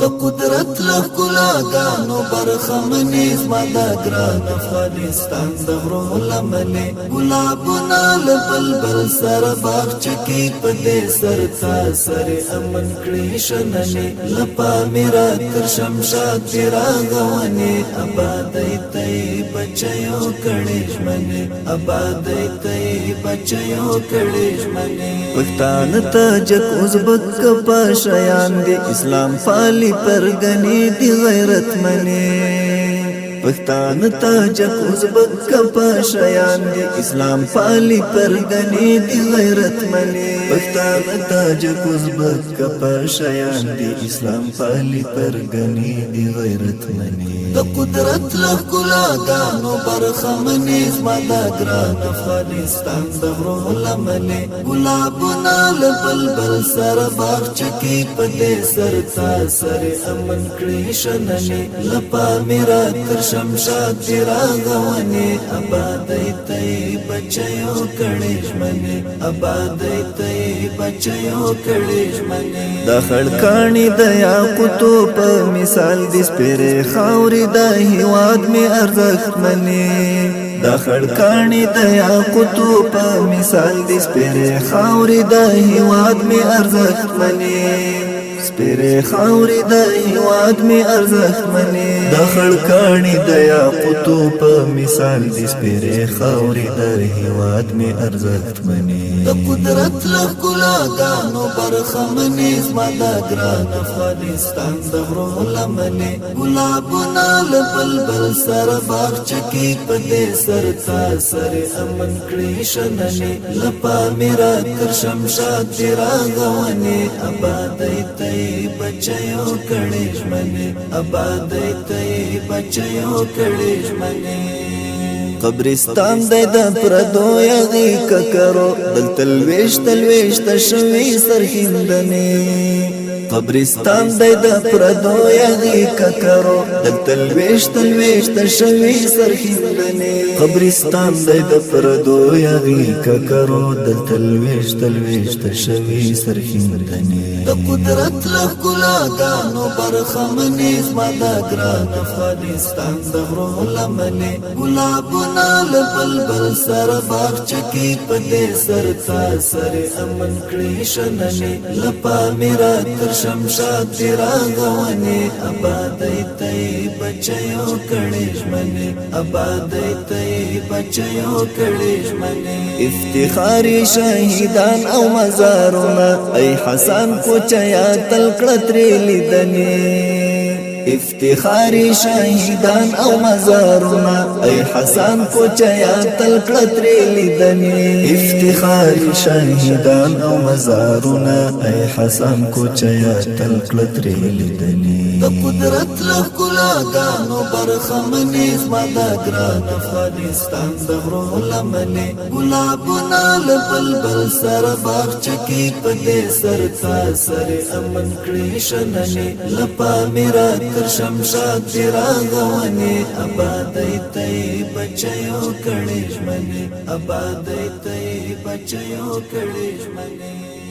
د قدرت لښکلاګانو برخمنې زما د ګران افغانستان د غرو لمنې ګلابونه له بلبل سره باغچه کې په دې سر تا سرې امن کړې شننې له پاميره تر شمشاد دې راغونې ابادۍ ته یې بچیو کړې ژمنې ابادۍ ته یې بچیو کړې ژمنې پښتانه ته جک ازبک په شیان دي اسلام پالي پرګنې دي غیرت منې پښتانه ته جک ازبک په شیان دي اسلام پالي پرګنې دي غیرت منې پښتانه ته جک ازبک په شیان دي اسلام پالي پرګنې دي غیرت منې د قدرت لښکلاګانو برخمنې زما د ګران افغانستان د غرو لمنې ګلابونه له بلبل سره باغچه کې په دې سر تا سرې امن کړې شننې له پاميره تر شمشاد دې راغونې ابادۍ ته یې بچیو کړې ژمنې ابادۍ ته یې بچیو کړې ژمنې د خړکاڼي د یاقوتو په مثال دې سپېرې خاورې د هیواد می ارزښت منې د خړکاڼي د یاقوتو په مثال دې سپېرې خاورې د هیواد می ارزښت منې سپېرې خاورې د هیواد می ارزښت منې د خړکاڼي د یاقوتو په مثال دې سپېرې خاورې د هیواد می ارزښت منې د قدرت لښکلاګانو برخمنې زما د ګران افغانستان د غرو لمنې ګلابونه له بلبل سره باغچه کې په دې سر تا سرې امن کړې شننې له پاميره تر شمشاد دې راغونې ابادۍ ته یې بچیو کړې ژمنې ابادۍ ته یې بچیو کړې ژمنې قبرستان د پردو یغی ککرو دلته لويشت شوي سرخندنې قبرستان د پردو یغی ککرو دلته لويشت شوي سرخندنې قبرستان د پردو یغی ککرو دلته لويشت شوي سرخندنې د قدرت لښکلاګانو برخمنې زما د ګران افغانستان د غرو لمنې ګلابونه له بلبل سره باغچه کې په دې سر تا سرې امن کړې شننې له پاميره تر شمشاد دې راغونې ابادۍ ته یې بچیو کړې ژمنې ابادۍ ته یې بچیو کړې ژمنې افتخاري شهیدان او مزارونه ای حسن کوچیا تل کړه ترې لیدنې افتخاري شهیدان او مزارونه ای حسن کوچیا تل کړه ترې لیدنې افتخاري شهیدان او مزارونه ای حسن کوچیا تل کړه ترې لیدنې د قدرت لښکلاګانو برخمنې زما د ګران افغانستان د غرو لمنې ګلابونه له بلبل سره باغچه کې په دې سر تا سرې امن کړې شننې له پاميره تر شمشاد دې راغونې ابادۍ ته یې بچیو کړې ژمنې ابادۍ ته یې بچیو کړې ژمنې